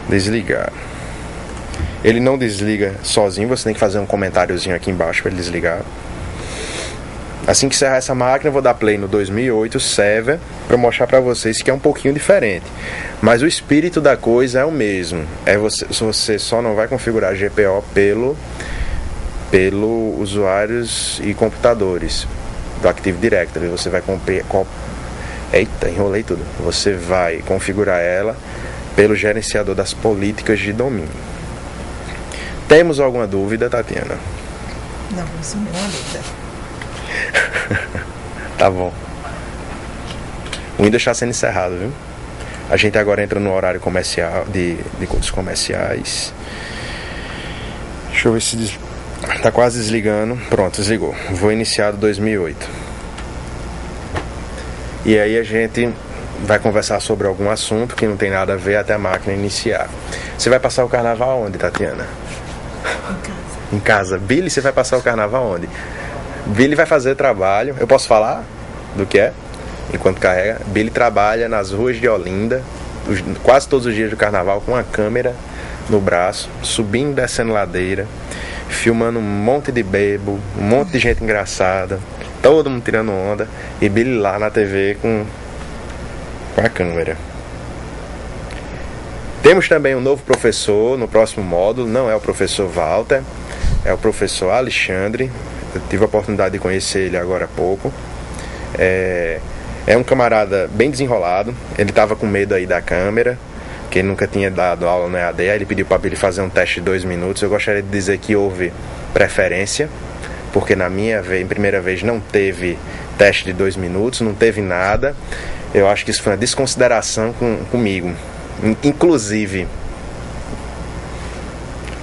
A: Desligar. Ele não desliga sozinho, você tem que fazer um comentáriozinho aqui embaixo para ele desligar. Assim que encerrar essa máquina, eu vou dar play no 2008 Server para mostrar para vocês que é um pouquinho diferente. Mas o espírito da coisa é o mesmo. Você só não vai configurar a GPO pelo usuários e computadores do Active Directory. Você vai Eita, enrolei tudo. Você vai configurar ela pelo gerenciador das políticas de domínio. Temos alguma dúvida, Tatiana?
B: Não, isso não é uma dúvida.
A: Tá bom. O Windows está sendo encerrado, viu? A gente agora entra no horário comercial de cursos comerciais. Deixa eu ver se tá quase desligando. Pronto, desligou. Vou iniciar do 2008. E aí a gente vai conversar sobre algum assunto que não tem nada a ver até a máquina iniciar. Você vai passar o carnaval onde, Tatiana?
B: Em casa.
A: Em casa. Billy, você vai passar o carnaval onde? Billy vai fazer trabalho. Eu posso falar do que é? enquanto carrega. Billy trabalha nas ruas de Olinda, quase todos os dias do carnaval, com uma câmera no braço, subindo e descendo ladeira, filmando um monte de bebo, um monte de gente engraçada, todo mundo tirando onda, e Billy lá na TV com a câmera. Temos também um novo professor no próximo módulo, não é o professor Walter, é o professor Alexandre. Eu tive a oportunidade de conhecer ele agora há pouco. É um camarada bem desenrolado, ele estava com medo aí da câmera, que ele nunca tinha dado aula no EAD, aí ele pediu para ele fazer um teste de 2 minutos. Eu gostaria de dizer que houve preferência, porque na minha primeira vez não teve teste de 2 minutos, não teve nada. Eu acho que isso foi uma desconsideração comigo, inclusive.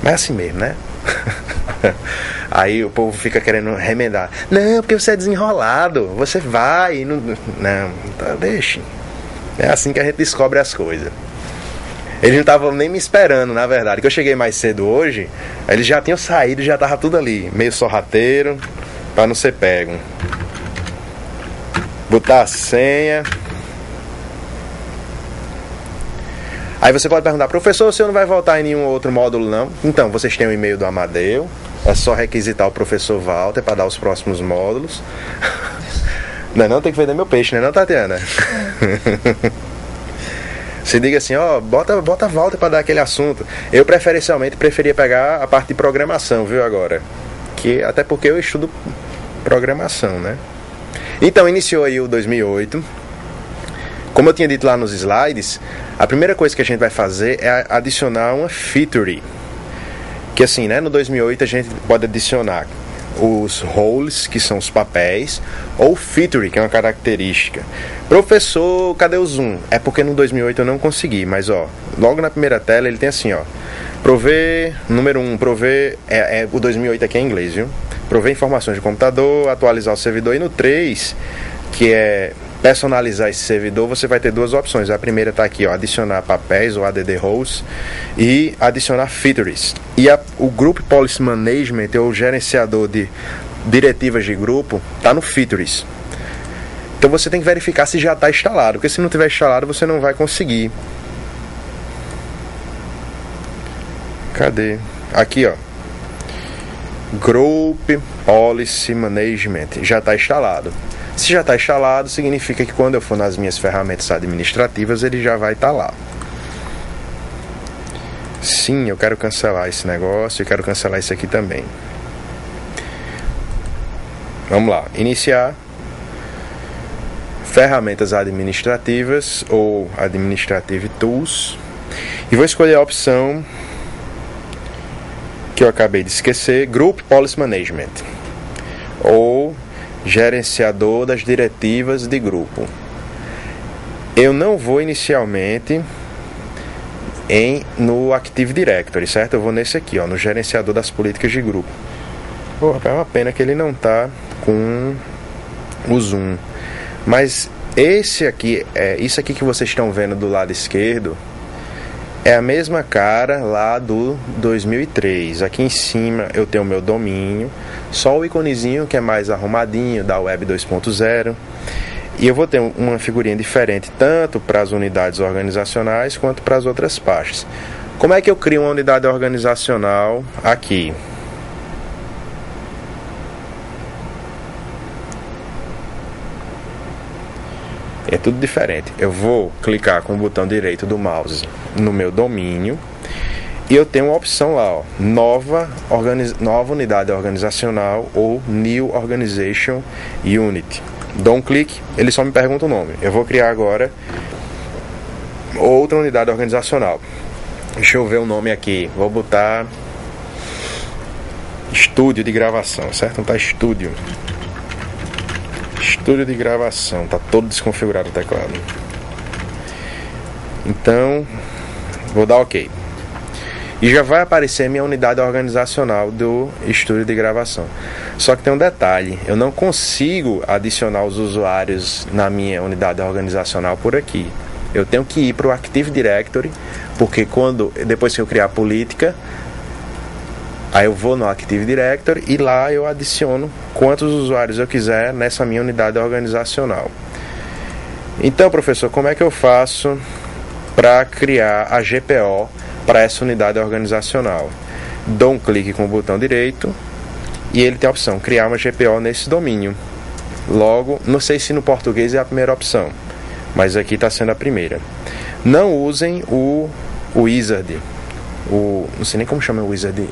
A: Mas é assim mesmo, né? Aí o povo fica querendo remendar. Não, porque você é desenrolado, você vai. Não, tá, deixa. É assim que a gente descobre as coisas. Eles não estavam nem me esperando, na verdade. Que eu cheguei mais cedo hoje, eles já tinham saído, já tava tudo ali, meio sorrateiro, pra não ser pego. Botar a senha. Aí você pode perguntar, professor, o senhor não vai voltar em nenhum outro módulo, não? Então, vocês têm o e-mail do Amadeu, é só requisitar o professor Walter para dar os próximos módulos. Não, tem que vender meu peixe, né, não, Tatiana? Se diga assim, bota Walter para dar aquele assunto. Eu preferencialmente preferia pegar a parte de programação, viu, agora? Até porque eu estudo programação, né? Então, iniciou aí o 2008. Como eu tinha dito lá nos slides, a primeira coisa que a gente vai fazer é adicionar uma feature. Que assim, né, no 2008 a gente pode adicionar os roles, que são os papéis, ou feature, que é uma característica. Professor, cadê o zoom? É porque no 2008 eu não consegui, mas logo na primeira tela ele tem assim, prover, número 1, prover, o 2008 aqui é em inglês, viu? Prover informações de computador, atualizar o servidor, e no 3, que é personalizar esse servidor, você vai ter 2 opções. A primeira está aqui, adicionar papéis ou add roles, e adicionar features. E o Group Policy Management, ou o gerenciador de diretivas de grupo, está no features. Então você tem que verificar se já está instalado, porque se não tiver instalado você não vai conseguir. Cadê? Aqui, Group Policy Management, já está instalado. Se já está instalado, significa que quando eu for nas minhas ferramentas administrativas, ele já vai estar lá. Sim, eu quero cancelar esse negócio e quero cancelar esse aqui também. Vamos lá, iniciar. Ferramentas administrativas ou Administrative Tools. E vou escolher a opção que eu acabei de esquecer, Group Policy Management, ou gerenciador das diretivas de grupo. Eu não vou inicialmente no Active Directory, certo? Eu vou nesse aqui, no gerenciador das políticas de grupo. É uma pena que ele não está com o zoom. Mas isso aqui que vocês estão vendo do lado esquerdo é a mesma cara lá do 2003. Aqui em cima eu tenho o meu domínio, só o iconezinho que é mais arrumadinho da Web 2.0. E eu vou ter uma figurinha diferente tanto para as unidades organizacionais quanto para as outras pastas. Como é que eu crio uma unidade organizacional aqui? É tudo diferente. Eu vou clicar com o botão direito do mouse no meu domínio e eu tenho uma opção lá, nova unidade organizacional ou New Organization Unit. Dou um clique, ele só me pergunta o nome. Eu vou criar agora outra unidade organizacional. Deixa eu ver o nome aqui. Vou botar estúdio de gravação, certo? Não tá estúdio de gravação, tá todo desconfigurado o teclado. Então, vou dar OK. E já vai aparecer minha unidade organizacional do estúdio de gravação. Só que tem um detalhe, eu não consigo adicionar os usuários na minha unidade organizacional por aqui. Eu tenho que ir para o Active Directory, porque depois que eu criar a política, aí eu vou no Active Directory e lá eu adiciono quantos usuários eu quiser nessa minha unidade organizacional. Então, professor, como é que eu faço para criar a GPO para essa unidade organizacional? Dou um clique com o botão direito e ele tem a opção criar uma GPO nesse domínio. Logo, não sei se no português é a primeira opção, mas aqui está sendo a primeira. Não usem o wizard, não sei nem como chama o wizard,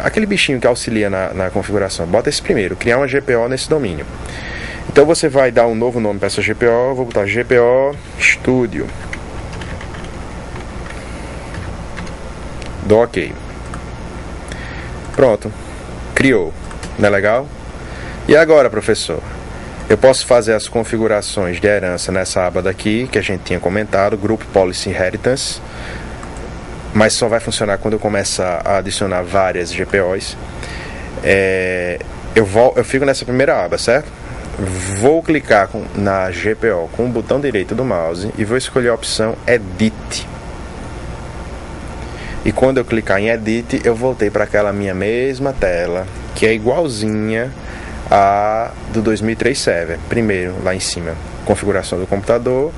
A: aquele bichinho que auxilia na configuração. Bota esse primeiro, criar uma GPO nesse domínio. Então você vai dar um novo nome para essa GPO. Vou botar GPO Studio. Dou OK. Pronto, criou. Não é legal? E agora, professor? Eu posso fazer as configurações de herança nessa aba daqui, que a gente tinha comentado, Group Policy Inheritance, mas só vai funcionar quando eu começar a adicionar várias GPOs. Eu fico nessa primeira aba, certo? Vou clicar na GPO com o botão direito do mouse e vou escolher a opção Edit. E quando eu clicar em Edit, eu voltei para aquela minha mesma tela, que é igualzinha a do 2003 Server. Primeiro, lá em cima, configuração do computador,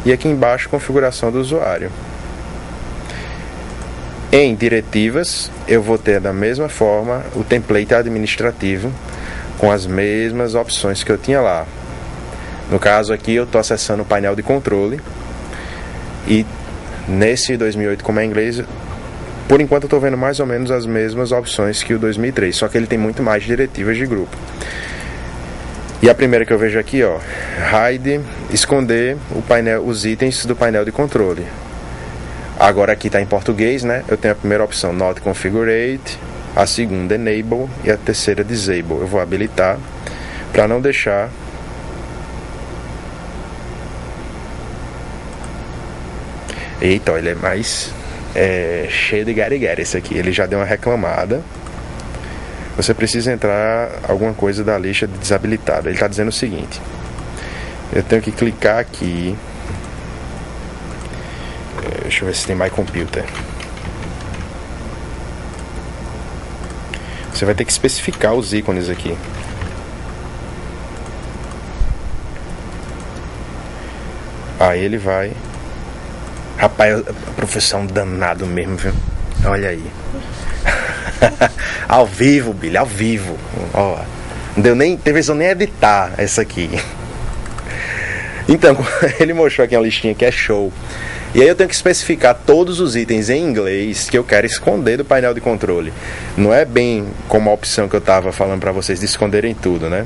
A: e aqui embaixo, configuração do usuário. Em diretivas, eu vou ter da mesma forma o template administrativo com as mesmas opções que eu tinha lá. No caso aqui, eu estou acessando o painel de controle e nesse 2008, como é em inglês, por enquanto eu estou vendo mais ou menos as mesmas opções que o 2003, só que ele tem muito mais diretivas de grupo. E a primeira que eu vejo aqui, ó, hide, esconder os itens do painel de controle. Agora aqui está em português, né? Eu tenho a primeira opção, Not Configurate, a segunda, Enable, e a terceira, Disable. Eu vou habilitar para não deixar eita, ó, ele é mais cheio de gariguera esse aqui. Ele já deu uma reclamada. Você precisa entrar alguma coisa da lista de desabilitado. Ele está dizendo o seguinte: eu tenho que clicar aqui. Deixa eu ver se tem My Computer. Você vai ter que especificar os ícones aqui. Aí ele vai. Rapaz, a professão é um danado mesmo, viu? Olha aí. Ao vivo, Billy, ao vivo. Ó, não deu nem, teve vez eu nem editar essa aqui. Então, ele mostrou aqui uma listinha que é show. E aí eu tenho que especificar todos os itens em inglês que eu quero esconder do painel de controle. Não é bem como a opção que eu estava falando para vocês de esconderem tudo, né?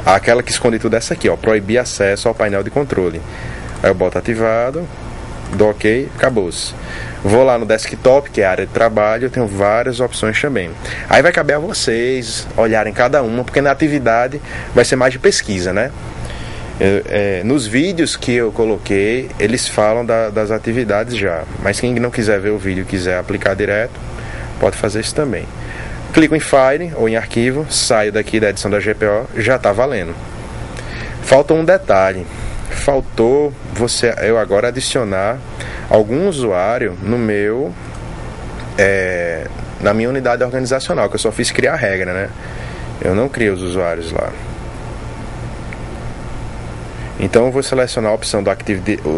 A: Aquela que esconde tudo é essa aqui, ó, proibir acesso ao painel de controle. Aí eu boto ativado, dou OK, acabou-se. Vou lá no desktop, que é a área de trabalho, eu tenho várias opções também. Aí vai caber a vocês olharem cada uma, porque na atividade vai ser mais de pesquisa, né? Nos vídeos que eu coloquei, eles falam das atividades já. Mas quem não quiser ver o vídeo e quiser aplicar direto, pode fazer isso também. Clico em File ou em Arquivo, saio daqui da edição da GPO, já está valendo. Falta um detalhe. Faltou eu agora adicionar algum usuário no na minha unidade organizacional, que eu só fiz criar a regra, né? Eu não criei os usuários lá. Então eu vou selecionar a opção do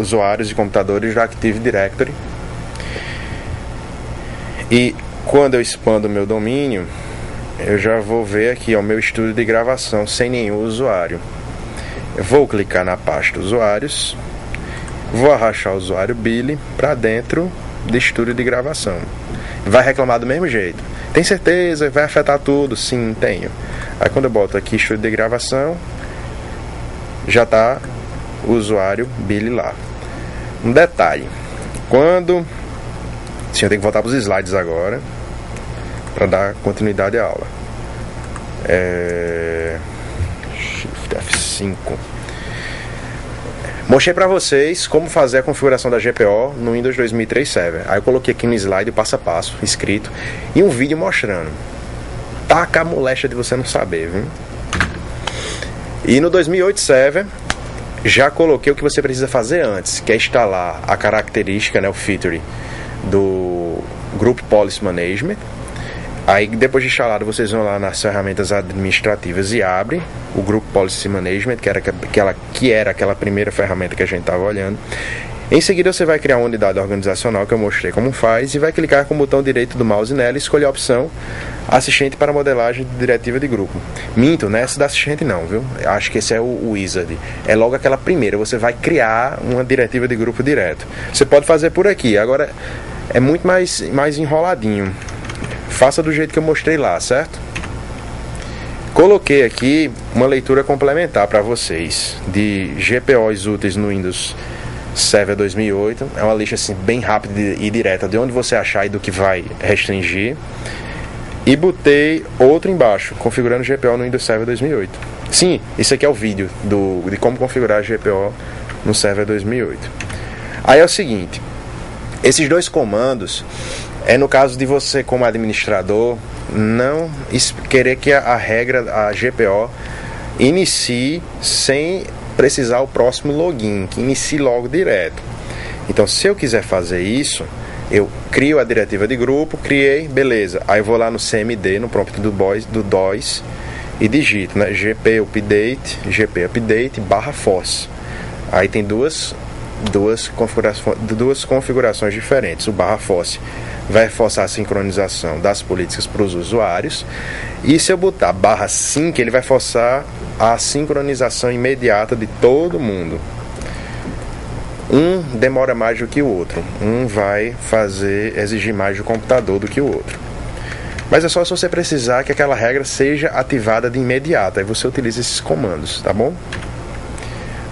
A: usuários de computadores do Active Directory. E quando eu expando o meu domínio, eu já vou ver aqui o meu estúdio de gravação sem nenhum usuário. Eu vou clicar na pasta usuários, vou arrastar o usuário Billy para dentro de estúdio de gravação. Vai reclamar do mesmo jeito. Tem certeza? Vai afetar tudo? Sim, tenho. Aí quando eu boto aqui estúdio de gravação, já está o usuário Billy lá. Um detalhe: sim, eu tenho que voltar para os slides agora para dar continuidade à aula. Shift F5. Mostrei para vocês como fazer a configuração da GPO no Windows 2003 Server. Aí eu coloquei aqui no slide passo a passo, escrito, e um vídeo mostrando. Taca a moléstia de você não saber, viu? E no 2008 Server, já coloquei o que você precisa fazer antes, que é instalar a característica, né, o feature do Group Policy Management, Aí depois de instalado, vocês vão lá nas ferramentas administrativas e abrem o Group Policy Management, que era aquela primeira ferramenta que a gente estava olhando. Em seguida você vai criar uma unidade organizacional que eu mostrei como faz e vai clicar com o botão direito do mouse nela e escolher a opção assistente para modelagem de diretiva de grupo. Minto, não é essa da assistente não, viu? Acho que esse é o Wizard. É logo aquela primeira, você vai criar uma diretiva de grupo direto. Você pode fazer por aqui, agora é muito mais enroladinho. Faça do jeito que eu mostrei lá, certo? Coloquei aqui uma leitura complementar para vocês de GPOs úteis no Windows Server 2008. É uma lista assim, bem rápida e direta de onde você achar e do que vai restringir. E botei outro embaixo, configurando GPO no Windows Server 2008. Sim, esse aqui é o vídeo de como configurar GPO no Server 2008. Aí é o seguinte, esses dois comandos é no caso de você como administrador não querer que a regra, a GPO, inicie sem precisar o próximo login, que inicie logo direto. Então se eu quiser fazer isso, eu crio a diretiva de grupo, criei, beleza. Aí eu vou lá no CMD, no prompt do DOS e digito, né, gp update /force. Aí tem duas configurações diferentes. O /force vai forçar a sincronização das políticas para os usuários, e se eu botar /sync, ele vai forçar a sincronização imediata de todo mundo. Um demora mais do que o outro, um vai exigir mais do computador do que o outro. Mas é só se você precisar que aquela regra seja ativada de imediato, aí você utiliza esses comandos, tá bom?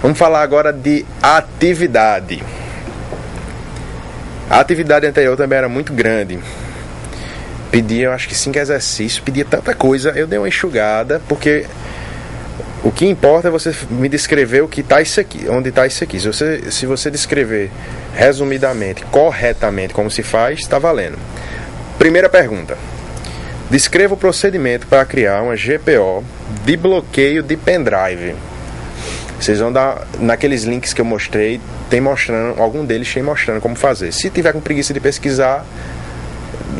A: Vamos falar agora de atividade. A atividade anterior também era muito grande. Pedia, eu acho que 5 exercícios, pedia tanta coisa. Eu dei uma enxugada, porque o que importa é você me descrever o que está isso aqui, onde está isso aqui. Se você descrever resumidamente, corretamente, como se faz, está valendo. Primeira pergunta. Descreva o procedimento para criar uma GPO de bloqueio de pendrive. Vocês vão dar, naqueles links que eu mostrei, algum deles tem mostrando como fazer. Se tiver com preguiça de pesquisar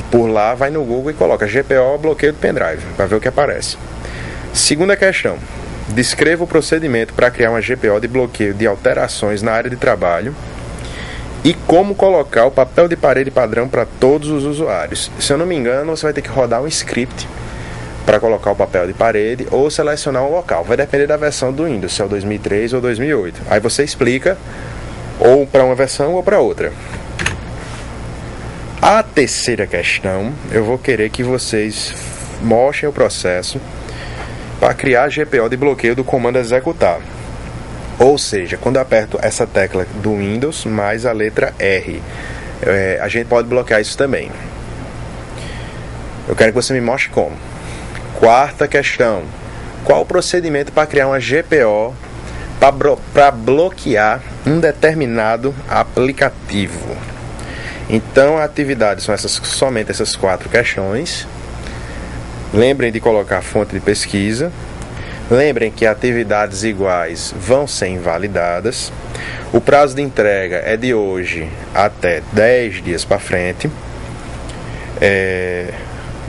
A: por lá, vai no Google e coloca GPO bloqueio de pendrive, para ver o que aparece. Segunda questão. Descreva o procedimento para criar uma GPO de bloqueio de alterações na área de trabalho e como colocar o papel de parede padrão para todos os usuários. Se eu não me engano, você vai ter que rodar um script para colocar o papel de parede ou selecionar um local. Vai depender da versão do Windows, se é o 2003 ou 2008. Aí você explica ou para uma versão ou para outra. A terceira questão, eu vou querer que vocês mostrem o processo para criar a GPO de bloqueio do comando executar. Ou seja, quando eu aperto essa tecla do Windows mais a letra R, a gente pode bloquear isso também. Eu quero que você me mostre como. Quarta questão. Qual o procedimento para criar uma GPO para bloquear um determinado aplicativo? Então, a atividade são somente essas 4 questões. Lembrem de colocar a fonte de pesquisa. Lembrem que atividades iguais vão ser invalidadas. O prazo de entrega é de hoje até 10 dias para frente.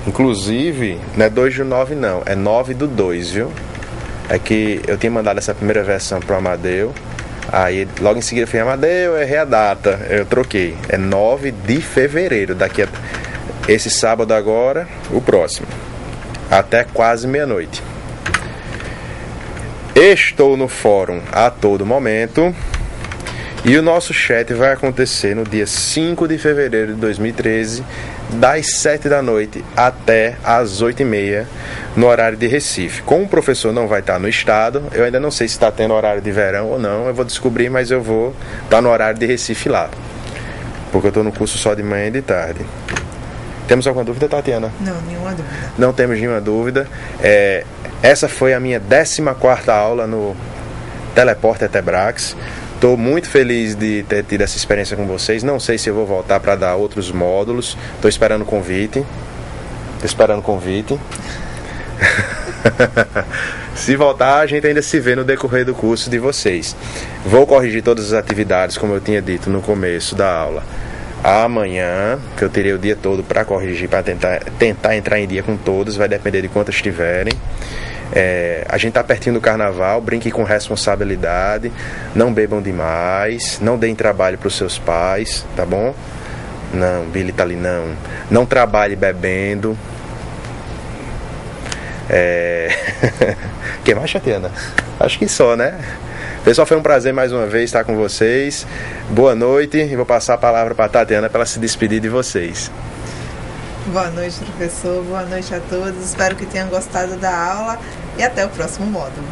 A: Inclusive, não é 2/9 não, é 9/2, viu? É que eu tinha mandado essa primeira versão para o Amadeu. Aí logo em seguida eu falei, Amadeu, eu errei a data, eu troquei. É 9 de fevereiro, daqui a esse sábado agora, o próximo. Até quase meia-noite. Estou no fórum a todo momento. E o nosso chat vai acontecer no dia 5 de fevereiro de 2013, das 7 da noite até as 8h30, no horário de Recife. Como o professor não vai estar no estado, eu ainda não sei se está tendo horário de verão ou não, eu vou descobrir, mas eu vou estar no horário de Recife lá, porque eu estou no curso só de manhã e de tarde. Temos alguma dúvida, Tatiana?
B: Não, nenhuma dúvida.
A: Não temos nenhuma dúvida. Essa foi a minha 14ª aula no Teleporte Tebrax. Estou muito feliz de ter tido essa experiência com vocês. Não sei se eu vou voltar para dar outros módulos. Estou esperando o convite. Se voltar, a gente ainda se vê no decorrer do curso de vocês. Vou corrigir todas as atividades, como eu tinha dito no começo da aula, amanhã, que eu terei o dia todo para corrigir, para tentar entrar em dia com todos, vai depender de quantas tiverem. A gente tá pertinho do carnaval, brinque com responsabilidade, não bebam demais, não deem trabalho para os seus pais, tá bom? Não, Billy tá ali não trabalhe bebendo. Que mais, Tatiana? Acho que só, né? Pessoal, foi um prazer mais uma vez estar com vocês. Boa noite e vou passar a palavra para a Tatiana para ela se despedir de vocês.
B: Boa noite, professor. Boa noite a todos. Espero que tenham gostado da aula e até o próximo módulo.